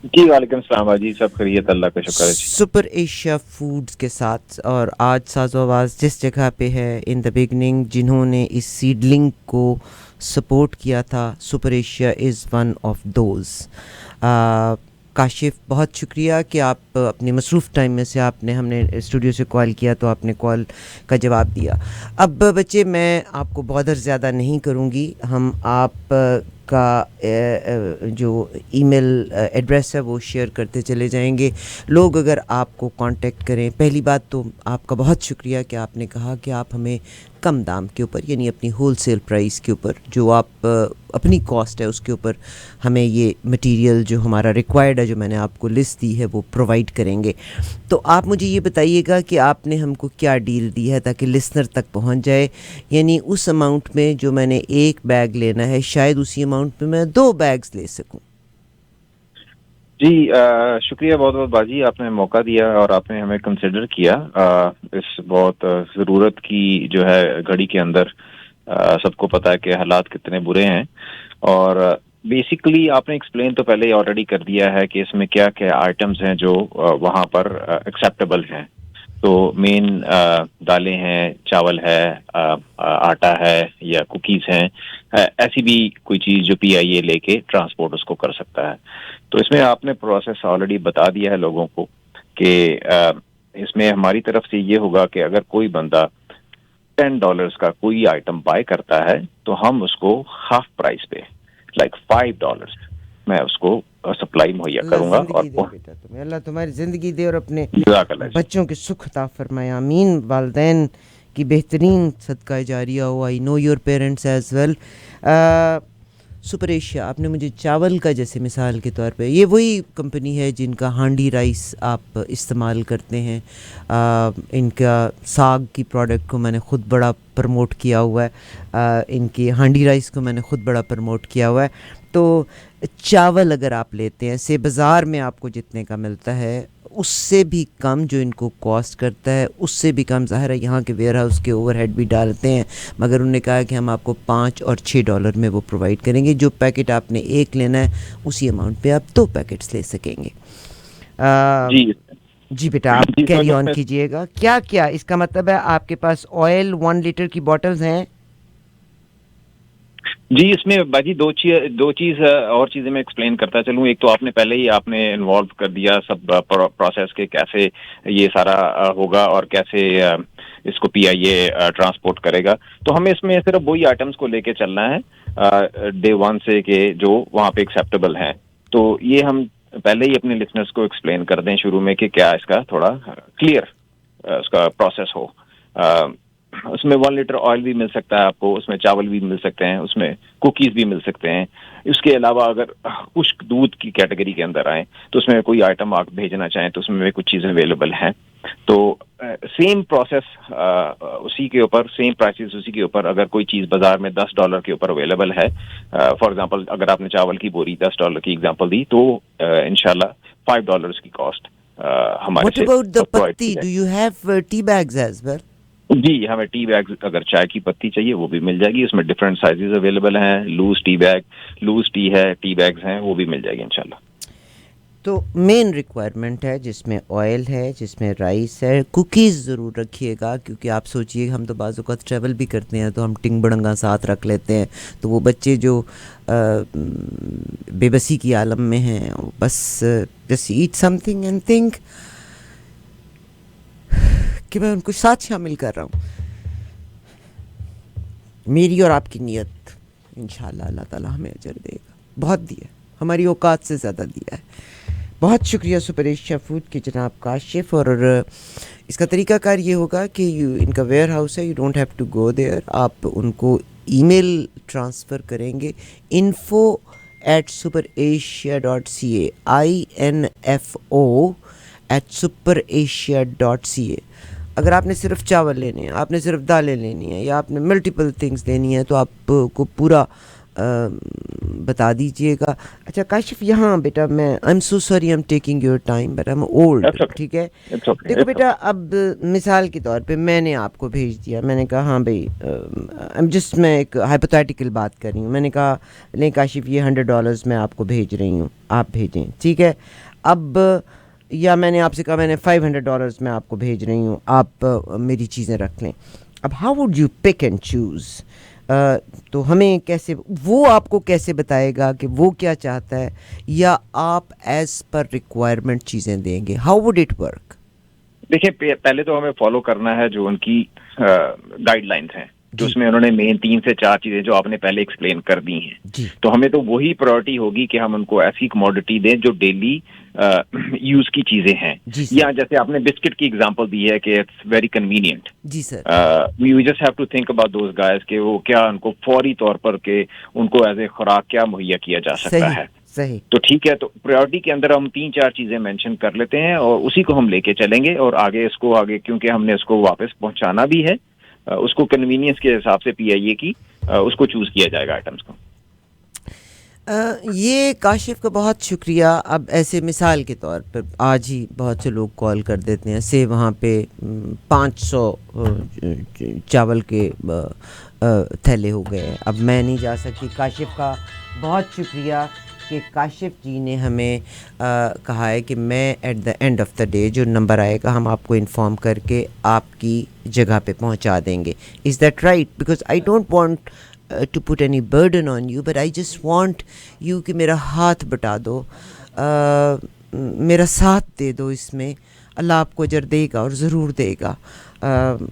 جی وعلیکم السلام جی، سب خیریت، اللہ کا شکر ہے جی۔ سپر ایشیا فوڈز کے ساتھ، اور آج ساز و آواز جس جگہ پہ ہے، ان دا بگننگ جنہوں نے اس سیڈلنگ کو سپورٹ کیا تھا، super Asia is one of those. Kashif, بہت شکریہ کہ آپ اپنے مصروف ٹائم میں سے آپ نے ہم نے اسٹوڈیو سے کال کیا تو آپ نے کال کا جواب دیا۔ اب بچے، میں آپ کو بہت زیادہ نہیں کروں گی، ہم آپ کا جو ای میل ایڈریس ہے وہ شیئر کرتے چلے جائیں گے۔ لوگ اگر آپ کو کانٹیکٹ کریں، پہلی بات تو آپ کا بہت شکریہ کہ آپ نے کہا کہ آپ ہمیں کم دام کے اوپر، یعنی اپنی ہول سیل پرائس کے اوپر، جو آپ اپنی کاسٹ ہے اس کے اوپر ہمیں یہ مٹیریل جو ہمارا ریکوائرڈ ہے، جو میں نے آپ کو لسٹ دی ہے، وہ پرووائڈ کریں گے۔ تو آپ مجھے یہ بتائیے گا کہ آپ نے ہم کو کیا ڈیل دی ہے تاکہ لسنر تک پہنچ جائے، یعنی اس اماؤنٹ میں جو میں نے ایک بیگ لینا ہے، شاید اسی اماؤنٹ میں 2 بیگز لے سکوں۔ جی شکریہ بہت بہت باجی، آپ نے موقع دیا اور آپ نے ہمیں کنسیڈر کیا اس بہت ضرورت کی جو ہے گھڑی کے اندر۔ سب کو پتا ہے کہ حالات کتنے برے ہیں، اور بیسیکلی آپ نے ایکسپلین تو پہلے آلریڈی کر دیا ہے کہ اس میں کیا کیا آئٹمز ہیں جو وہاں پر ایکسیپٹیبل ہیں۔ تو مین دالیں ہیں، چاول ہے، آٹا ہے یا کوکیز ہیں، ایسی بھی کوئی چیز جو پی آئی اے لے کے ٹرانسپورٹ اس کو کر سکتا ہے۔ تو اس میں آپ نے پروسیس آلریڈی بتا دیا ہے لوگوں کو کہ اس میں ہماری طرف سے یہ ہوگا کہ اگر کوئی بندہ $10 کا کوئی آئٹم بائی کرتا ہے تو ہم اس کو ہاف پرائز پہ، لائک $5 میں اس کو سپلائی مہیا اللہ کروں گا۔ اور زندگی دے بیٹا تمہیں، اللہ تمہاری زندگی دے اور اپنے جزاک اللہ جی۔ بچوں کے سکھ عطا فرمائے، آمین۔ والدین کی بہترین صدقہ جاریہ ہو۔ I know your parents as well. Super Asia, آپ نے مجھے چاول کا جیسے مثال کے طور پہ، یہ وہی کمپنی ہے جن کا ہانڈی رائس آپ استعمال کرتے ہیں۔ ان کا ساگ کی پروڈکٹ کو میں نے خود بڑا پروموٹ کیا ہوا ہے، ان کی ہانڈی رائس کو میں نے خود بڑا پروموٹ کیا ہوا ہے۔ تو چاول اگر آپ لیتے ہیں، سے بازار میں آپ کو جتنے کا ملتا ہے اس سے بھی کم جو ان کو کاسٹ کرتا ہے، اس سے بھی کم، ظاہر ہے یہاں کے ویئر ہاؤس کے اوور ہیڈ بھی ڈالتے ہیں، مگر انہوں نے کہا کہ ہم آپ کو $5 اور $6 میں وہ پرووائڈ کریں گے۔ جو پیکٹ آپ نے ایک لینا ہے اسی اماؤنٹ پہ آپ 2 پیکٹس لے سکیں گے۔ جی جی بیٹا، آپ جی کیری اس آن میں کیجئے گا۔ کیا کیا اس کا مطلب ہے؟ آپ کے پاس آئل 1 لیٹر کی بوٹلز ہیں؟ جی اس میں باجی دو چیز اور چیزیں میں ایکسپلین کرتا چلوں۔ ایک تو آپ نے پہلے ہی آپ نے انوالو کر دیا سب پروسیس کے، کیسے یہ سارا ہوگا اور کیسے اس کو پی آئی اے ٹرانسپورٹ کرے گا۔ تو ہمیں اس میں صرف وہی آئٹمس کو لے کے چلنا ہے ڈے 1 سے کہ جو وہاں پہ ایکسیپٹیبل ہیں۔ تو یہ ہم پہلے ہی اپنے لسنرس کو ایکسپلین کر دیں شروع میں کہ کیا اس کا تھوڑا کلیئر اس کا پروسیس ہو۔ اس میں 1 لیٹر آئل بھی مل سکتا ہے آپ کو، اس میں چاول بھی مل سکتے ہیں، اس میں کوکیز بھی مل سکتے ہیں۔ اس کے علاوہ اگر خشک دودھ کی کیٹیگری کے اندر آئیں تو اس میں کوئی آئٹم آپ بھیجنا چاہیں تو اس میں بھی کچھ چیزیں اویلیبل ہیں۔ تو سیم پروسیس اسی کے اوپر، سیم پرائسز اسی کے اوپر۔ اگر کوئی چیز بازار میں $10 کے اوپر اویلیبل ہے، فار ایگزامپل اگر آپ نے چاول کی بوری $10 کی ایگزامپل دی، تو انشاءاللہ $5 کی کاسٹ ہمارے واٹ سے اباؤٹ دا پرووائڈ کی پتی؟ ڈو جائے۔ You have tea bags as well? جی ہمیں ٹی بیگ، اگر چائے کی پتی چاہیے وہ بھی مل جائے گی۔ اس میں ڈفرینٹ سائزز اویلیبل ہیں، loose tea bag, loose tea ہے، ٹی بیگز ہیں، وہ بھی مل جائے گی انشاءاللہ۔ تو مین ریکوائرمنٹ ہے جس میں آئل ہے، جس میں رائس ہے، کوکیز ضرور رکھیے گا، کیونکہ آپ سوچئے ہم تو بعض اوقات ٹریول بھی کرتے ہیں تو ہم ٹنگ بڑنگا ساتھ رکھ لیتے ہیں، تو وہ بچے جو بے بسی کی عالم میں ہیں، بس just eat something and think کہ میں ان کو ساتھ شامل کر رہا ہوں۔ میری اور آپ کی نیت انشاءاللہ اللہ تعالیٰ ہمیں اجر دے گا۔ بہت دیا، ہماری اوقات سے زیادہ دیا ہے۔ بہت شکریہ سپر ایشیا فوڈ کی جناب کاشف۔ اور اس کا طریقہ کار یہ ہوگا کہ ان کا ویئر ہاؤس ہے، you don't have to go there, آپ ان کو ای میل ٹرانسفر کریں گے، info@superasia.ca، info@superasia.ca۔ اگر آپ نے صرف چاول لینے ہیں، آپ نے صرف دالیں لینی ہیں، یا آپ نے ملٹیپل تھنگس لینی ہیں، تو آپ کو پورا بتا دیجئے گا. اچھا کاشف یہاں بیٹا میں I am so sorry I am taking your time but I am old, ٹھیک ہے. دیکھو بیٹا اب مثال کے طور پہ میں نے آپ کو بھیج دیا, میں نے کہا ہاں بھائی میں ایک ہائپوتھیٹیکل بات کر رہی ہوں, میں نے کہا نہیں کاشف یہ $100 میں آپ کو بھیج رہی ہوں, آپ بھیجیں, ٹھیک ہے. اب یا میں نے آپ سے کہا میں نے $500 میں آپ کو بھیج رہی ہوں, آپ میری چیزیں رکھ لیں. اب how would you pick and choose, تو ہمیں کیسے, وہ آپ کو کیسے بتائے گا کہ وہ کیا چاہتا ہے, یا آپ ایز پر ریکوائرمنٹ چیزیں دیں گے, ہاؤ وڈ اٹ ورک؟ دیکھیں پہلے تو ہمیں فالو کرنا ہے جو ان کی گائیڈ لائنس ہیں, جو اس میں انہوں نے مین 3 سے 4 چیزیں جو آپ نے پہلے ایکسپلین کر دی ہیں, تو ہمیں تو وہی پرائورٹی ہوگی کہ ہم ان کو ایسی کموڈٹی دیں جو ڈیلی یوز کی چیزیں ہیں. یا جیسے آپ نے بسکٹ کی ایگزامپل دی ہے کہ اٹس ویری کنوینئنٹ, جی sir, we just have to think about those guys کہ وہ کیا ان کو فوری طور پر کہ ان کو ایز اے خوراک کیا مہیا کیا جا سکتا ہے. صحیح, تو ٹھیک ہے, تو پریورٹی کے اندر ہم 3-4 چیزیں مینشن کر لیتے ہیں اور اسی کو ہم لے کے چلیں گے, اور آگے اس کو آگے کیونکہ ہم نے اس کو واپس پہنچانا بھی ہے, اس کو کنوینئنس کے حساب سے پی آئی اے کی اس کو چوز کیا جائے گا آئٹمس کو. یہ کاشف کا بہت شکریہ. اب ایسے مثال کے طور پر آج ہی بہت سے لوگ کال کر دیتے ہیں سے وہاں پہ 500 چاول کے تھیلے ہو گئے, اب میں نہیں جا سکتی. کاشف کا بہت شکریہ کہ کاشف جی نے ہمیں کہا ہے کہ میں at the end of the day جو نمبر آئے گا ہم آپ کو انفارم کر کے آپ کی جگہ پہ پہنچا دیں گے. Is that right? Because I don't want to put any burden on you, but I just want you کہ میرا ہاتھ بٹا دو, میرا ساتھ دے دو اس میں, اللہ آپ کو اجر دے گا اور ضرور دے گا.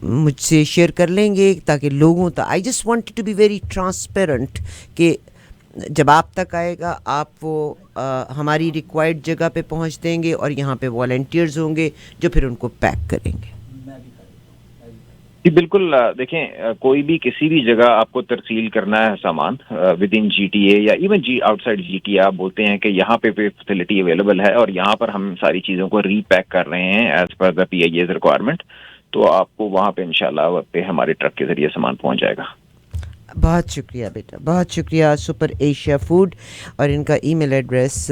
مجھ سے شیئر کر لیں گے تاکہ لوگوں تک, I just want it to be very transparent کہ جب آپ تک آئے گا آپ وہ ہماری ریکوائرڈ جگہ پہ پہنچ دیں گے اور یہاں پہ والنٹیئرز ہوں گے جو پھر ان کو پیک کریں گے. جی بالکل. دیکھیں کوئی بھی کسی بھی جگہ آپ کو ترسیل کرنا ہے سامان with in G T A یا even outside G T A, آپ بولتے ہیں کہ یہاں پہ فیسلٹی اویلیبل ہے اور یہاں پر ہم ساری چیزوں کو ری پیک کر رہے ہیں as per the P I as requirement, تو آپ کو وہاں پہ انشاءاللہ پہ ہمارے ٹرک کے ذریعے سامان پہنچ جائے گا. بہت شکریہ بیٹا, بہت شکریہ. سپر ایشیا فوڈ اور ان کا ای میل ایڈریس.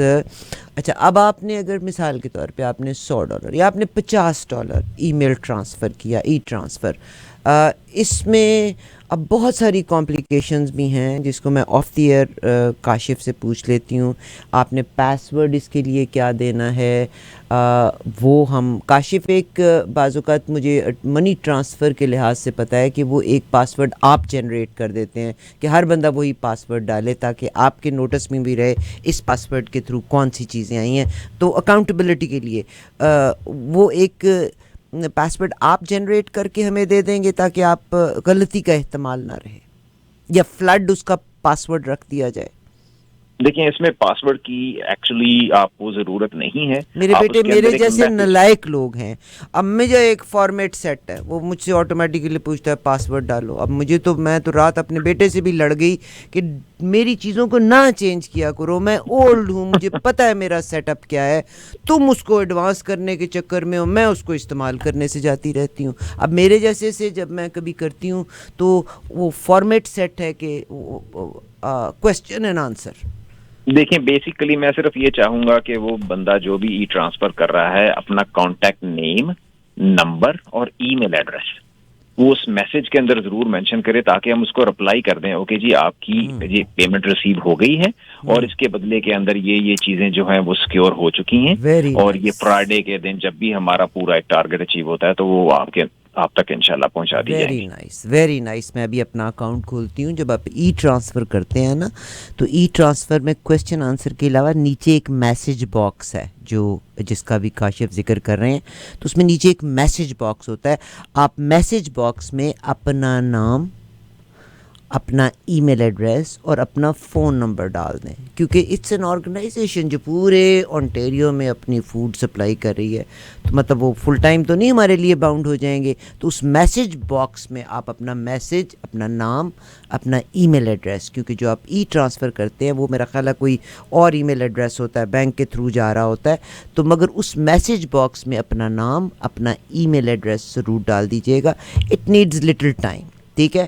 اچھا اب آپ نے اگر مثال کے طور پہ آپ نے $100 یا آپ نے $50 ای میل ٹرانسفر کیا, ای ٹرانسفر, اس میں اب بہت ساری کمپلیکیشنز بھی ہیں جس کو میں آف دی ایئر کاشف سے پوچھ لیتی ہوں. آپ نے پاس ورڈ اس کے لیے کیا دینا ہے, وہ ہم کاشف ایک بعض اوقات مجھے منی ٹرانسفر کے لحاظ سے پتہ ہے کہ وہ ایک پاس ورڈ آپ جنریٹ کر دیتے ہیں کہ ہر بندہ وہی پاس ورڈ ڈالے تاکہ آپ کے نوٹس میں بھی رہے اس پاس ورڈ کے تھرو کون سی چیزیں آئی ہیں. تو اکاؤنٹیبلٹی کے لیے وہ ایک پاسورڈ آپ جنریٹ کر کے ہمیں دے دیں گے تاکہ آپ غلطی کا احتمال نہ رہے, یا فلڈ اس کا پاسورڈ رکھ دیا جائے. دیکھیں اس میں پاسورڈ کی ایکچولی آپ کو ضرورت نہیں ہے. میرے بیٹے میرے جیسے نالائق لوگ ہیں, اب مجھے ایک فارمیٹ سیٹ ہے, وہ مجھ سے آٹومیٹیکلی پوچھتا ہے پاسورڈ ڈالو. اب مجھے تو میں تو رات اپنے بیٹے سے بھی لڑ گئی کہ میری چیزوں کو نہ چینج کیا کرو, میں اولڈ ہوں, مجھے پتہ ہے میرا سیٹ اپ کیا ہے, تم اس کو ایڈوانس کرنے کے چکر میں ہو, میں اس کو استعمال کرنے سے جاتی رہتی ہوں. اب میرے جیسے سے جب میں کبھی کرتی ہوں تو وہ فارمیٹ سیٹ ہے کہ کویسچن اینڈ آنسر. دیکھیں بیسیکلی میں صرف یہ چاہوں گا کہ وہ بندہ جو بھی ای ٹرانسفر کر رہا ہے اپنا کانٹیکٹ نیم, نمبر اور ای میل ایڈریس وہ اس میسج کے اندر ضرور مینشن کرے تاکہ ہم اس کو رپلائی کر دیں, اوکے جی آپ کی یہ پیمنٹ ریسیو ہو گئی ہے اور اس کے بدلے کے اندر یہ چیزیں جو ہیں وہ سیکیور ہو چکی ہیں, اور یہ فرائیڈے کے دن جب بھی ہمارا پورا ایک ٹارگیٹ اچیو ہوتا ہے تو وہ آپ تک انشاءاللہ پہنچا دی جائے گی. Very nice, very nice. میں ابھی اپنا اکاؤنٹ کھولتی ہوں. جب آپ ای ٹرانسفر کرتے ہیں نا تو ای ٹرانسفر میں کویسچن آنسر کے علاوہ نیچے ایک میسج باکس ہے جو جس کا بھی کاشف ذکر کر رہے ہیں, تو اس میں نیچے ایک میسج باکس ہوتا ہے. آپ میسج باکس میں اپنا نام, اپنا ای میل ایڈریس اور اپنا فون نمبر ڈال دیں, کیونکہ اٹس این آرگنائزیشن جو پورے اونٹیریو میں اپنی فوڈ سپلائی کر رہی ہے, تو مطلب وہ فل ٹائم تو نہیں ہمارے لیے باؤنڈ ہو جائیں گے. تو اس میسج باکس میں آپ اپنا میسج, اپنا نام, اپنا ای میل ایڈریس, کیونکہ جو آپ ای ٹرانسفر کرتے ہیں وہ میرا خیال ہے کوئی اور ای میل ایڈریس ہوتا ہے, بینک کے تھرو جا رہا ہوتا ہے, تو مگر اس میسج باکس میں اپنا نام, اپنا ای میل ایڈریس ضرور ڈال دیجیے گا. اٹ نیڈز لٹل ٹائم, ٹھیک ہے.